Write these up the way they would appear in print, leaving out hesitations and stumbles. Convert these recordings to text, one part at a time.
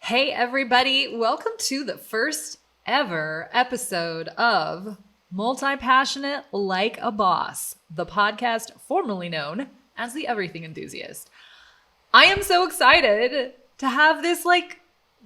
Hey everybody, welcome to the first ever episode of Multi-Passionate Like a Boss, the podcast formerly known as the Everything Enthusiast. I am so excited to have this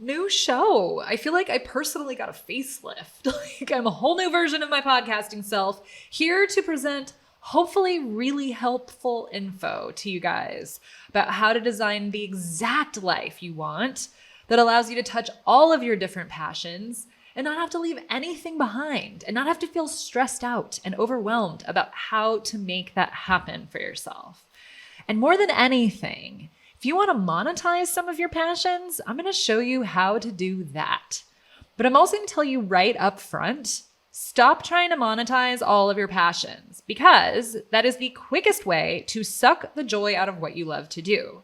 new show. I feel like I personally got a facelift. I'm a whole new version of my podcasting self, here to present hopefully really helpful info to you guys about how to design the exact life you want that allows you to touch all of your different passions and not have to leave anything behind and not have to feel stressed out and overwhelmed about how to make that happen for yourself. And more than anything, if you want to monetize some of your passions, I'm going to show you how to do that. But I'm also going to tell you right up front, stop trying to monetize all of your passions, because that is the quickest way to suck the joy out of what you love to do.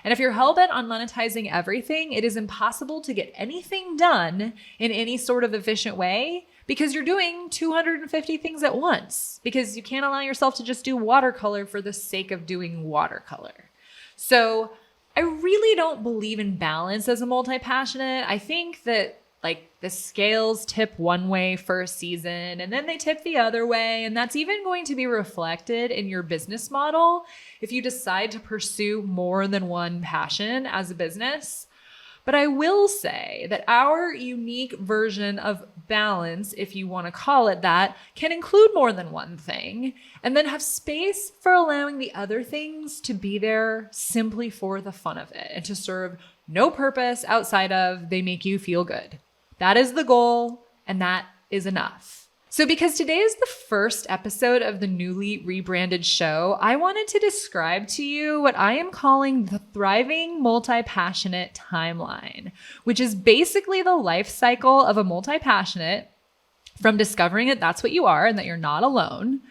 And if you're hellbent on monetizing everything, it is impossible to get anything done in any sort of efficient way because you're doing 250 things at once, because you can't allow yourself to just do watercolor for the sake of doing watercolor. So I really don't believe in balance as a multi-passionate. I think that the scales tip one way for a season and then they tip the other way. And that's even going to be reflected in your business model if you decide to pursue more than one passion as a business. But I will say that our unique version of balance, if you want to call it that, can include more than one thing and then have space for allowing the other things to be there simply for the fun of it and to serve no purpose outside of they make you feel good. That is the goal, and that is enough. So because today is the first episode of the newly rebranded show, I wanted to describe to you what I am calling the thriving multi-passionate timeline, which is basically the life cycle of a multi-passionate, from discovering that that's what you are and that you're not alone,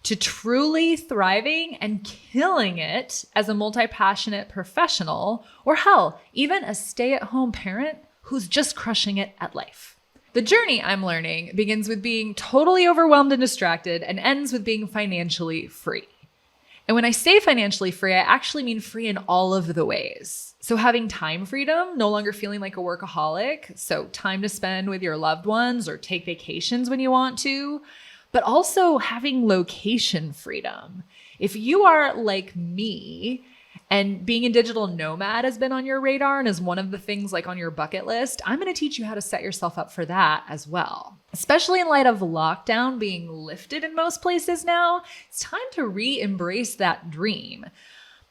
to truly thriving and killing it as a multi-passionate professional, or hell, even a stay-at-home parent who's just crushing it at life. The journey, I'm learning, begins with being totally overwhelmed and distracted and ends with being financially free. And when I say financially free, I actually mean free in all of the ways. So having time freedom, no longer feeling like a workaholic, so time to spend with your loved ones or take vacations when you want to, but also having location freedom. If you are like me, and being a digital nomad has been on your radar and is one of the things on your bucket list, I'm going to teach you how to set yourself up for that as well. Especially in light of lockdown being lifted in most places now, it's time to re-embrace that dream.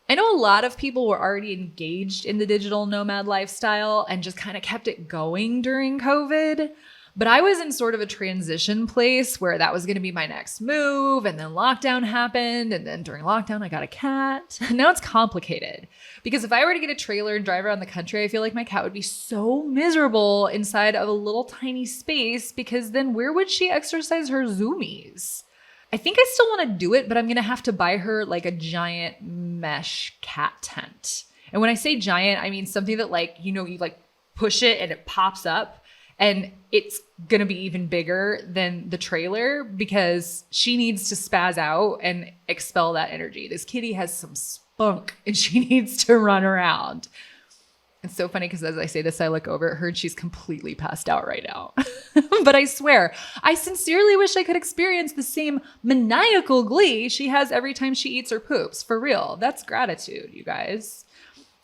I know a lot of people were already engaged in the digital nomad lifestyle and just kind of kept it going during COVID. But I was in sort of a transition place where that was going to be my next move. And then lockdown happened. And then during lockdown, I got a cat. Now it's complicated because if I were to get a trailer and drive around the country, I feel like my cat would be so miserable inside of a little tiny space, because then where would she exercise her zoomies? I think I still want to do it, but I'm going to have to buy her a giant mesh cat tent. And when I say giant, I mean something that you push it and it pops up. And it's going to be even bigger than the trailer because she needs to spaz out and expel that energy. This kitty has some spunk and she needs to run around. It's so funny because as I say this, I look over at her and she's completely passed out right now. But I swear, I sincerely wish I could experience the same maniacal glee she has every time she eats or poops. For real. That's gratitude, you guys.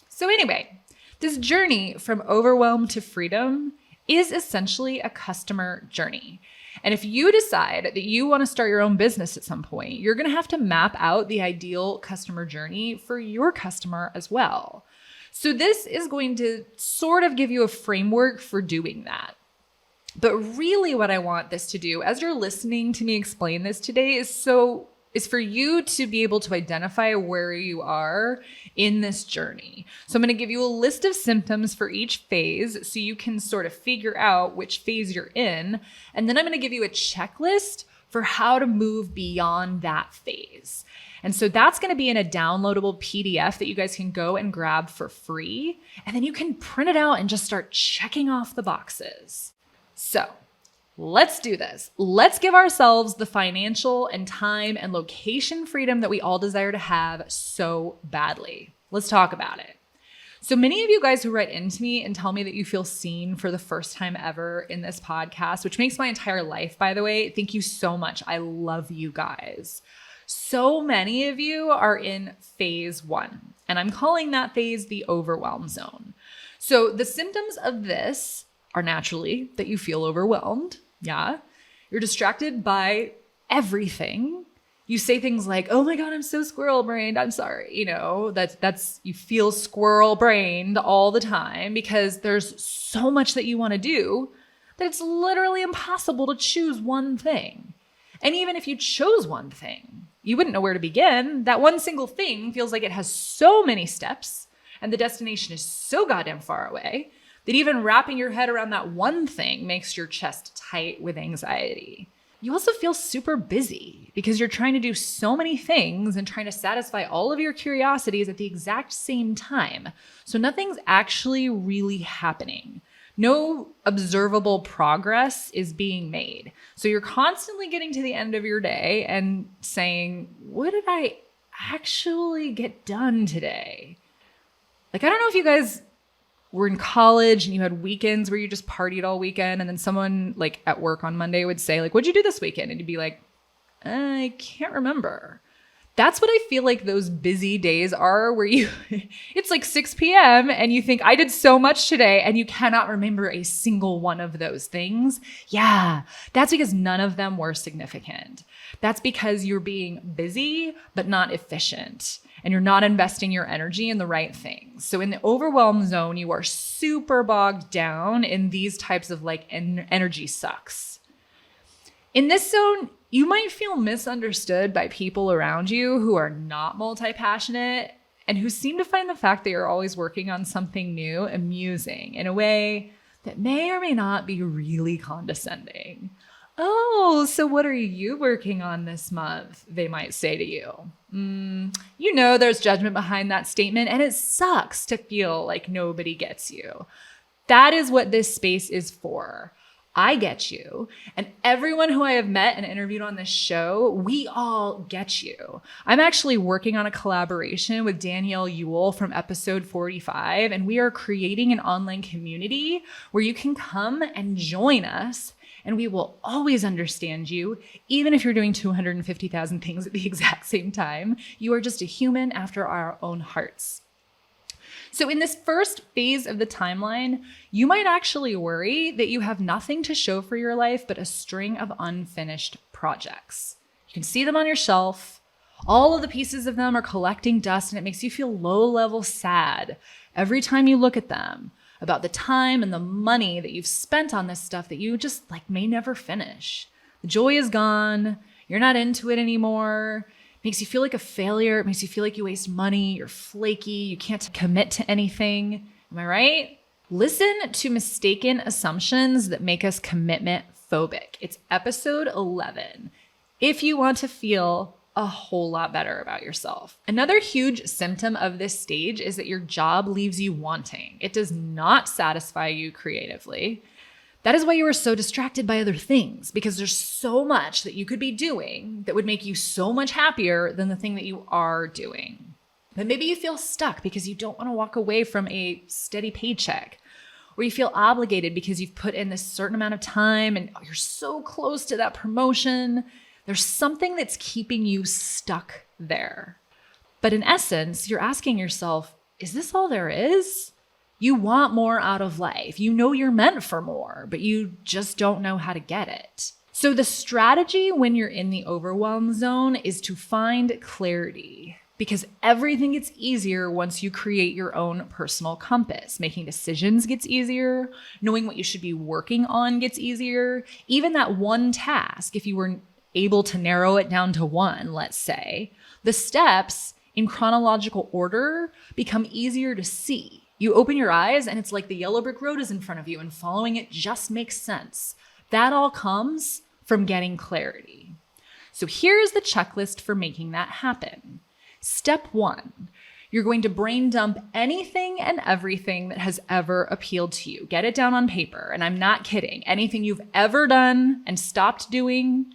So anyway, this journey from overwhelm to freedom is essentially a customer journey. And if you decide that you want to start your own business at some point, you're going to have to map out the ideal customer journey for your customer as well. So this is going to sort of give you a framework for doing that. But really what I want this to do, as you're listening to me explain this today, is for you to be able to identify where you are in this journey. So I'm going to give you a list of symptoms for each phase so you can sort of figure out which phase you're in. And then I'm going to give you a checklist for how to move beyond that phase. And so that's going to be in a downloadable PDF that you guys can go and grab for free. And then you can print it out and just start checking off the boxes. So let's do this. Let's give ourselves the financial and time and location freedom that we all desire to have so badly. Let's talk about it. So many of you guys who write into me and tell me that you feel seen for the first time ever in this podcast, which makes my entire life, by the way. Thank you so much. I love you guys. So many of you are in phase 1, and I'm calling that phase the Overwhelm Zone. So the symptoms of this are naturally that you feel overwhelmed. Yeah. You're distracted by everything. You say things like, oh my God, I'm so squirrel brained. I'm sorry. You know, that's you feel squirrel brained all the time because there's so much that you want to do that it's literally impossible to choose one thing. And even if you chose one thing, you wouldn't know where to begin. That one single thing feels like it has so many steps and the destination is so goddamn far away that even wrapping your head around that one thing makes your chest tight with anxiety. You also feel super busy because you're trying to do so many things and trying to satisfy all of your curiosities at the exact same time. So nothing's actually really happening. No observable progress is being made. So you're constantly getting to the end of your day and saying, what did I actually get done today? Like, I don't know if you guys were in college and you had weekends where you just partied all weekend, and then someone like at work on Monday would say, like, what'd you do this weekend? And you'd be like, I can't remember. That's what I feel like those busy days are, where it's like 6 p.m. and you think, I did so much today, and you cannot remember a single one of those things. Yeah, that's because none of them were significant. That's because you're being busy, but not efficient, and you're not investing your energy in the right things. So in the overwhelm zone, you are super bogged down in these types of like energy sucks. In this zone, you might feel misunderstood by people around you who are not multi-passionate and who seem to find the fact that you're always working on something new amusing in a way that may or may not be really condescending. Oh, so what are you working on this month? They might say to you. You know there's judgment behind that statement, and it sucks to feel like nobody gets you. That is what this space is for. I get you. And everyone who I have met and interviewed on this show, we all get you. I'm actually working on a collaboration with Danielle Ewell from episode 45, and we are creating an online community where you can come and join us, and we will always understand you, even if you're doing 250,000 things at the exact same time. You are just a human after our own hearts. So in this first phase of the timeline, you might actually worry that you have nothing to show for your life but a string of unfinished projects. You can see them on your shelf. All of the pieces of them are collecting dust, and it makes you feel low-level sad every time you look at them about the time and the money that you've spent on this stuff that you just like may never finish. The joy is gone. You're not into it anymore. Makes you feel like a failure. It makes you feel like you waste money. You're flaky. You can't commit to anything. Am I right? Listen to mistaken assumptions that make us commitment phobic. It's episode 11. If you want to feel a whole lot better about yourself. Another huge symptom of this stage is that your job leaves you wanting. It does not satisfy you creatively. That is why you are so distracted by other things, because there's so much that you could be doing that would make you so much happier than the thing that you are doing. But maybe you feel stuck because you don't want to walk away from a steady paycheck, or you feel obligated because you've put in this certain amount of time and you're so close to that promotion. There's something that's keeping you stuck there. But in essence, you're asking yourself, is this all there is? You want more out of life. You know you're meant for more, but you just don't know how to get it. So the strategy when you're in the overwhelm zone is to find clarity, because everything gets easier once you create your own personal compass. Making decisions gets easier. Knowing what you should be working on gets easier. Even that one task, if you were able to narrow it down to one, let's say, the steps in chronological order become easier to see. You open your eyes and it's like the yellow brick road is in front of you and following it just makes sense. That all comes from getting clarity. So here's the checklist for making that happen. Step 1, you're going to brain dump anything and everything that has ever appealed to you. Get it down on paper. And I'm not kidding. Anything you've ever done and stopped doing,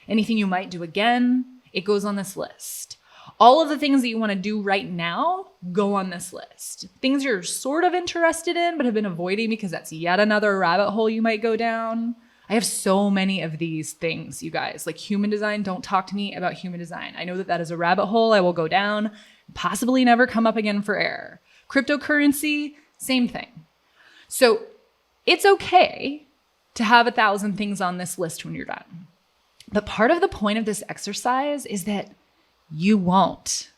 anything you might do again, it goes on this list. All of the things that you want to do right now go on this list. Things you're sort of interested in but have been avoiding because that's yet another rabbit hole you might go down. I have so many of these things, you guys. Like human design, don't talk to me about human design. I know that that is a rabbit hole I will go down, possibly never come up again for air. Cryptocurrency, same thing. So it's okay to have 1,000 things on this list when you're done. But part of the point of this exercise is that you won't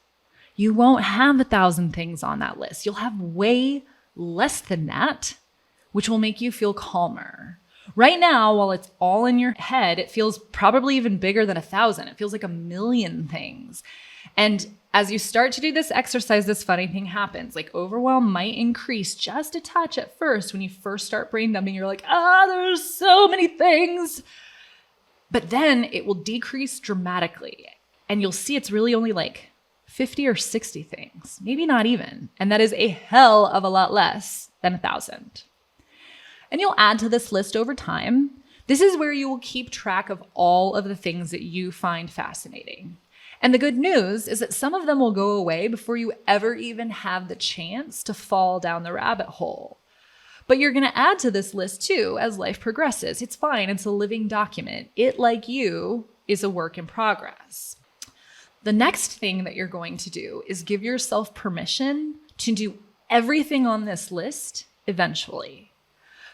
have 1,000 things on that list. You'll have way less than that, which will make you feel calmer. Right now, while it's all in your head, it feels probably even bigger than 1,000. It feels like 1,000,000 things. And as you start to do this exercise, this funny thing happens. Like overwhelm might increase just a touch at first. When you first start brain dumping, you're like, there's so many things. But then it will decrease dramatically. And you'll see it's really only like 50 or 60 things, maybe not even. And that is a hell of a lot less than 1,000. And you'll add to this list over time. This is where you will keep track of all of the things that you find fascinating. And the good news is that some of them will go away before you ever even have the chance to fall down the rabbit hole. But you're going to add to this list too as life progresses. It's fine. It's a living document. It, like you, is a work in progress. The next thing that you're going to do is give yourself permission to do everything on this list eventually.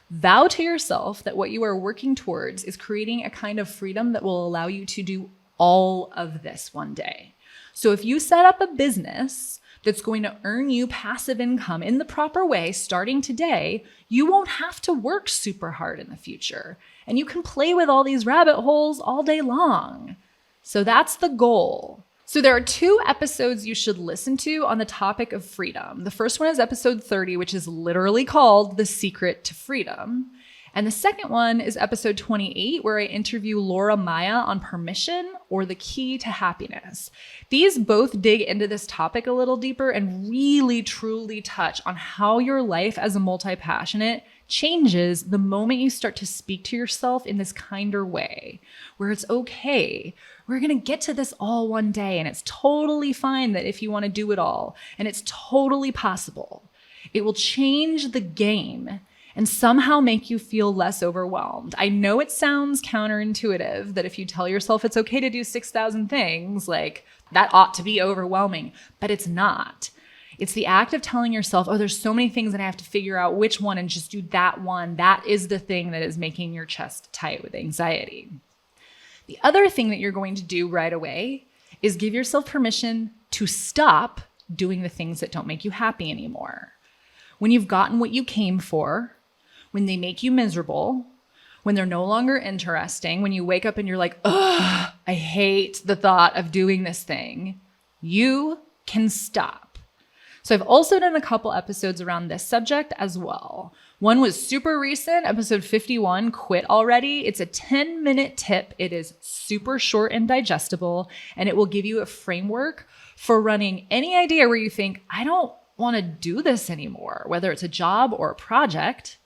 Vow to yourself that what you are working towards is creating a kind of freedom that will allow you to do all of this one day. So if you set up a business that's going to earn you passive income in the proper way starting today, you won't have to work super hard in the future. And you can play with all these rabbit holes all day long. So that's the goal. So there are 2 episodes you should listen to on the topic of freedom. The first one is episode 30, which is literally called The Secret to Freedom. And the second one is episode 28, where I interview Laura Maya on permission or the key to happiness. These both dig into this topic a little deeper and really truly touch on how your life as a multi-passionate changes the moment you start to speak to yourself in this kinder way, where it's okay. We're going to get to this all one day, and it's totally fine that if you want to do it all, and it's totally possible. It will change the game and somehow make you feel less overwhelmed. I know it sounds counterintuitive that if you tell yourself it's okay to do 6,000 things, like that ought to be overwhelming, but it's not. It's the act of telling yourself, there's so many things and I have to figure out which one and just do that one. That is the thing that is making your chest tight with anxiety. The other thing that you're going to do right away is give yourself permission to stop doing the things that don't make you happy anymore. When you've gotten what you came for, when they make you miserable, when they're no longer interesting, when you wake up and you're like, I hate the thought of doing this thing, you can stop. So I've also done a couple episodes around this subject as well. One was super recent, episode 51, Quit Already. It's a 10-minute tip. It is super short and digestible, and it will give you a framework for running any idea where you think, I don't want to do this anymore, whether it's a job or a project,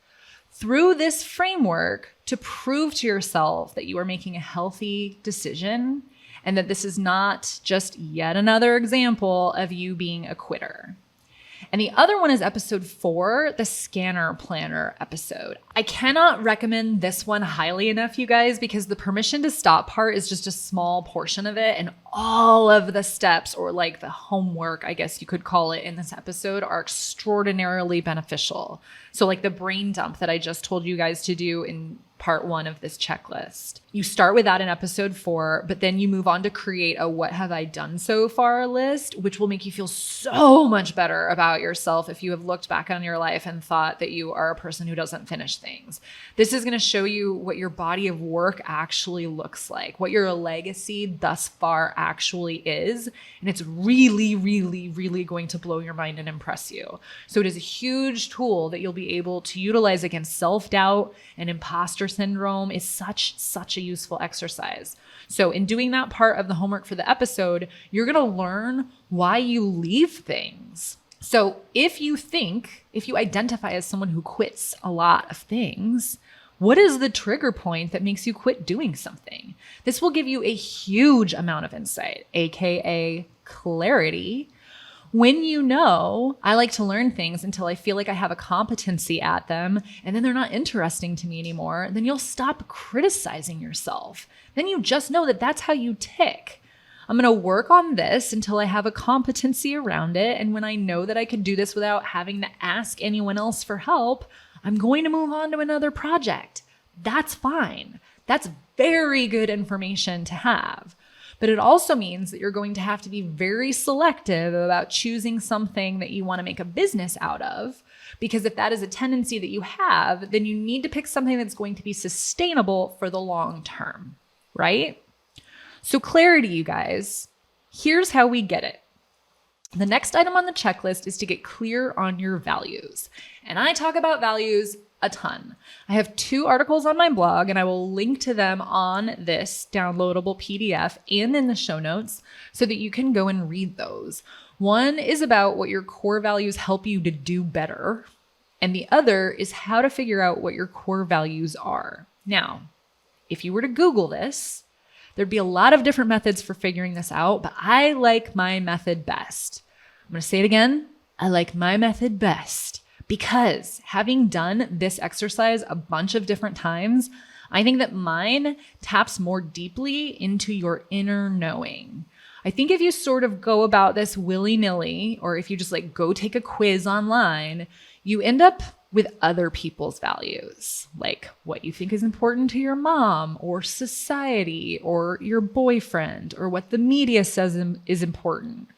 through this framework to prove to yourself that you are making a healthy decision and that this is not just yet another example of you being a quitter. And the other one is episode 4, the scanner planner episode. I cannot recommend this one highly enough, you guys, because the permission to stop part is just a small portion of it. And all of the steps, or like the homework, I guess you could call it, in this episode are extraordinarily beneficial. So like the brain dump that I just told you guys to do in part 1 of this checklist. You start with that in episode 4, but then you move on to create a what have I done so far list, which will make you feel so much better about yourself if you have looked back on your life and thought that you are a person who doesn't finish things. This is going to show you what your body of work actually looks like, what your legacy thus far actually is. And it's really, really, really going to blow your mind and impress you. So it is a huge tool that you'll be able to utilize against self-doubt and imposter syndrome. Is such a useful exercise. So in doing that part of the homework for the episode, you're going to learn why you leave things. So if you identify as someone who quits a lot of things, What is the trigger point that makes you quit doing something? This will give you a huge amount of insight, aka clarity. When you know, I like to learn things until I feel like I have a competency at them, and then they're not interesting to me anymore, then you'll stop criticizing yourself. Then you just know that that's how you tick. I'm going to work on this until I have a competency around it. And when I know that I can do this without having to ask anyone else for help, I'm going to move on to another project. That's fine. That's very good information to have. But it also means that you're going to have to be very selective about choosing something that you want to make a business out of. Because if that is a tendency that you have, then you need to pick something that's going to be sustainable for the long term, right? So clarity, you guys, here's how we get it. The next item on the checklist is to get clear on your values. And I talk about values a ton. I have 2 articles on my blog, and I will link to them on this downloadable PDF and in the show notes so that you can go and read those. One is about what your core values help you to do better, and the other is how to figure out what your core values are. Now, if you were to Google this, there'd be a lot of different methods for figuring this out, but I like my method best. I'm going to say it again. I like my method best because having done this exercise a bunch of different times, I think that mine taps more deeply into your inner knowing. I think if you sort of go about this willy-nilly, or if you just like go take a quiz online, you end up with other people's values, like what you think is important to your mom or society or your boyfriend or what the media says is important,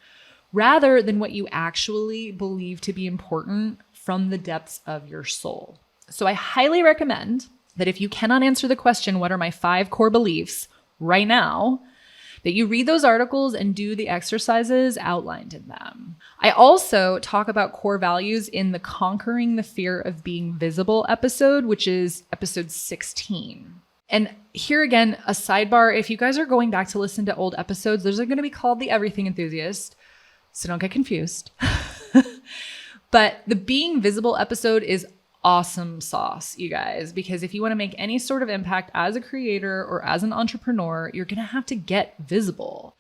rather than what you actually believe to be important from the depths of your soul. So I highly recommend that if you cannot answer the question, what are my 5 core beliefs right now, that you read those articles and do the exercises outlined in them. I also talk about core values in the Conquering the Fear of Being Visible episode, which is episode 16. And here again, a sidebar, if you guys are going back to listen to old episodes, those are going to be called the Everything Enthusiast, so don't get confused. But the Being Visible episode is awesome sauce, you guys, because if you want to make any sort of impact as a creator or as an entrepreneur, you're going to have to get visible.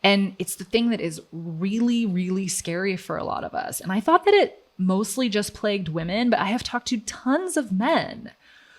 And it's the thing that is really, really scary for a lot of us. And I thought that it mostly just plagued women, but I have talked to tons of men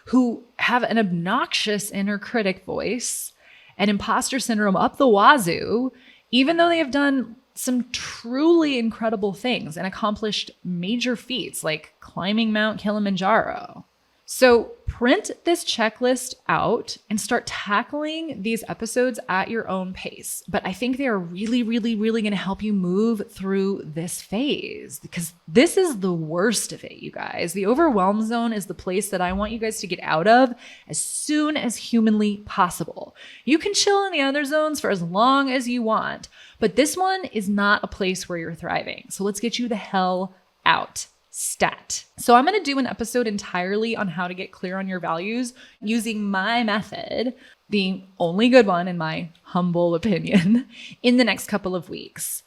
who have an obnoxious inner critic voice and imposter syndrome up the wazoo, even though they have done some truly incredible things and accomplished major feats like climbing Mount Kilimanjaro. So print this checklist out and start tackling these episodes at your own pace. But I think they are really, really, really going to help you move through this phase because this is the worst of it, you guys. The overwhelm zone is the place that I want you guys to get out of as soon as humanly possible. You can chill in the other zones for as long as you want, but this one is not a place where you're thriving. So let's get you the hell out. Stat. So I'm going to do an episode entirely on how to get clear on your values using my method, the only good one in my humble opinion, in the next couple of weeks.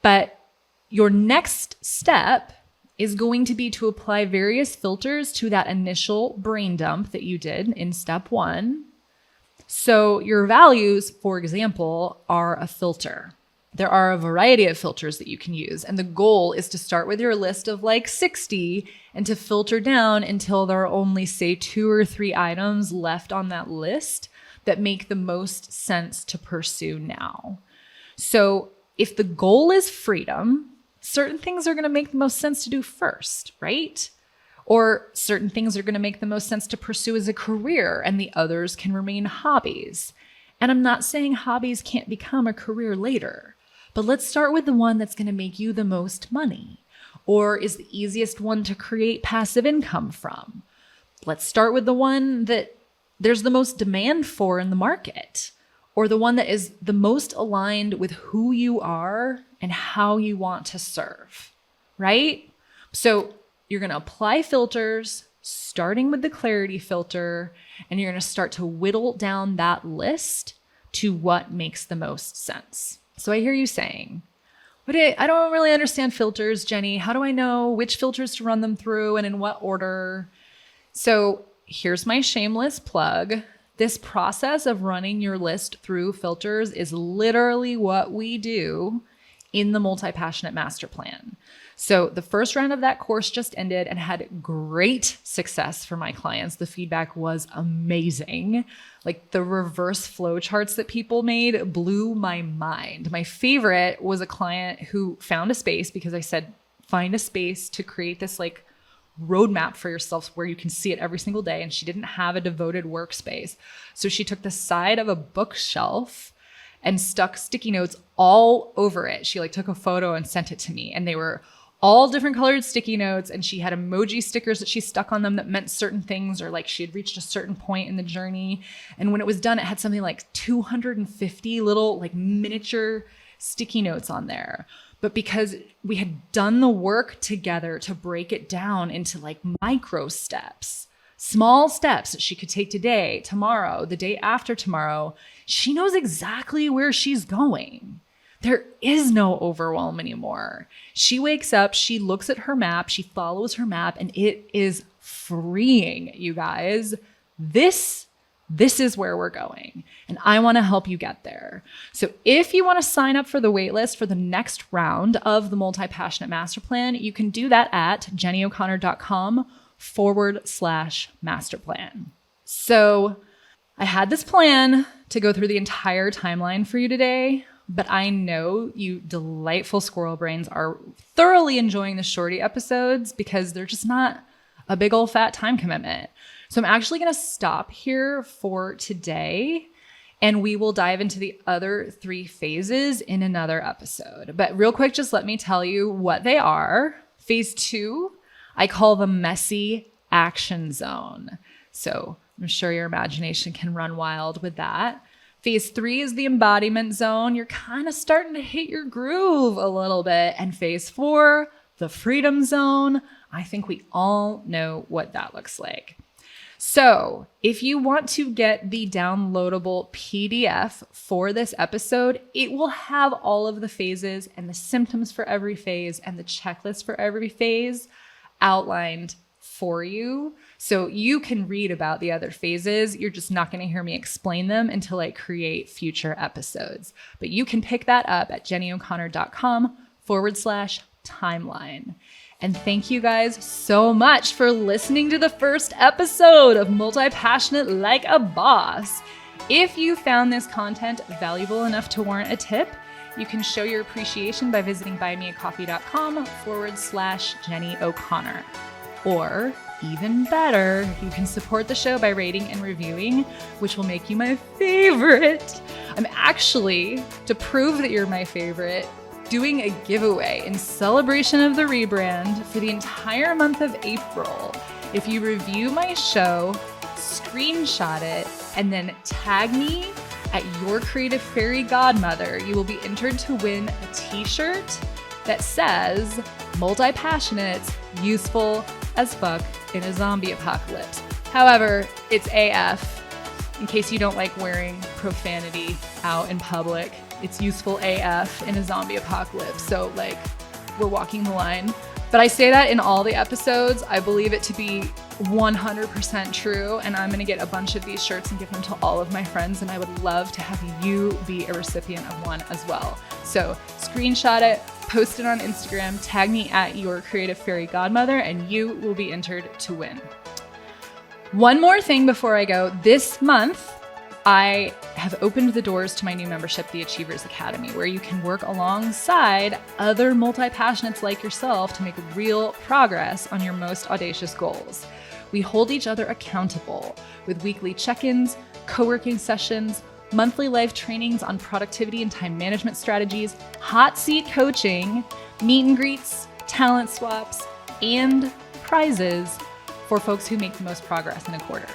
But your next step is going to be to apply various filters to that initial brain dump that you did in step 1. So your values, for example, are a filter. There are a variety of filters that you can use. And the goal is to start with your list of like 60 and to filter down until there are only, say, 2 or 3 items left on that list that make the most sense to pursue now. So if the goal is freedom, certain things are going to make the most sense to do first, right? Or certain things are going to make the most sense to pursue as a career and the others can remain hobbies. And I'm not saying hobbies can't become a career later. But let's start with the one that's going to make you the most money or is the easiest one to create passive income from. Let's start with the one that there's the most demand for in the market or the one that is the most aligned with who you are and how you want to serve, right? So you're going to apply filters, starting with the clarity filter, and you're going to start to whittle down that list to what makes the most sense. So I hear you saying, I don't really understand filters, Jennie. How do I know which filters to run them through and in what order? So here's my shameless plug. This process of running your list through filters is literally what we do in the Multi-Passionate Master Plan. So the first round of that course just ended and had great success for my clients. The feedback was amazing. Like the reverse flow charts that people made blew my mind. My favorite was a client who found a space because I said, find a space to create this like roadmap for yourself where you can see it every single day. And she didn't have a devoted workspace. So she took the side of a bookshelf and stuck sticky notes all over it. She like took a photo and sent it to me, and they were all different colored sticky notes. And she had emoji stickers that she stuck on them that meant certain things, or like she had reached a certain point in the journey. And when it was done, it had something like 250 little like miniature sticky notes on there. But because we had done the work together to break it down into like micro steps, small steps that she could take today, tomorrow, the day after tomorrow, she knows exactly where she's going. There is no overwhelm anymore. She wakes up, she looks at her map, she follows her map, and it is freeing, you guys. This is where we're going, and I want to help you get there. So if you want to sign up for the waitlist for the next round of the Multi-Passionate Master Plan, you can do that at jennyo'connor.com/master plan. So I had this plan to go through the entire timeline for you today, but I know you delightful squirrel brains are thoroughly enjoying the shorty episodes because they're just not a big old fat time commitment. So I'm actually going to stop here for today, and we will dive into the other 3 phases in another episode. But real quick, just let me tell you what they are. Phase 2, I call the messy action zone. So I'm sure your imagination can run wild with that. Phase 3 is the embodiment zone. You're kind of starting to hit your groove a little bit. And phase 4, the freedom zone. I think we all know what that looks like. So if you want to get the downloadable PDF for this episode, it will have all of the phases and the symptoms for every phase and the checklist for every phase outlined for you. So you can read about the other phases. You're just not going to hear me explain them until I create future episodes. But you can pick that up at jennyo'connor.com/timeline. And thank you guys so much for listening to the first episode of Multi-Passionate Like a Boss. If you found this content valuable enough to warrant a tip, you can show your appreciation by visiting buymeacoffee.com/Jennie O'Connor. Or even better, you can support the show by rating and reviewing, which will make you my favorite. I'm actually, to prove that you're my favorite, doing a giveaway in celebration of the rebrand for the entire month of April. If you review my show, screenshot it, and then tag me at Your Creative Fairy Godmother, you will be entered to win a t-shirt that says Multi-Passionate, useful as fuck in a zombie apocalypse. However, it's AF, in case you don't like wearing profanity out in public. It's useful AF in a zombie apocalypse. So like, we're walking the line. But I say that in all the episodes. I believe it to be 100% true. And I'm going to get a bunch of these shirts and give them to all of my friends. And I would love to have you be a recipient of one as well. So screenshot it, post it on Instagram, tag me at Your Creative Fairy Godmother, and you will be entered to win. One more thing before I go. This month, I have opened the doors to my new membership, the Achievers Academy, where you can work alongside other multi-passionates like yourself to make real progress on your most audacious goals. We hold each other accountable with weekly check-ins, co-working sessions, monthly live trainings on productivity and time management strategies, hot seat coaching, meet and greets, talent swaps, and prizes for folks who make the most progress in a quarter.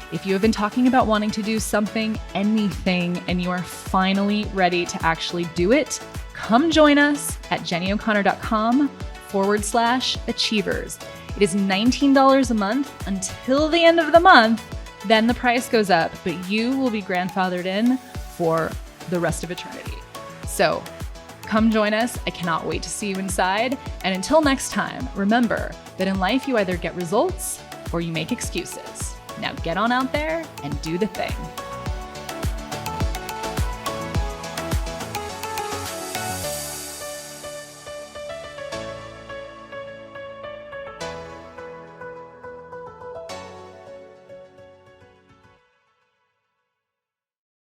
If you have been talking about wanting to do something, anything, and you are finally ready to actually do it, come join us at jennyo'connor.com/achievers. It is $19 a month until the end of the month. Then the price goes up, but you will be grandfathered in for the rest of eternity. So come join us. I cannot wait to see you inside. And until next time, remember that in life you either get results or you make excuses. Now get on out there and do the thing.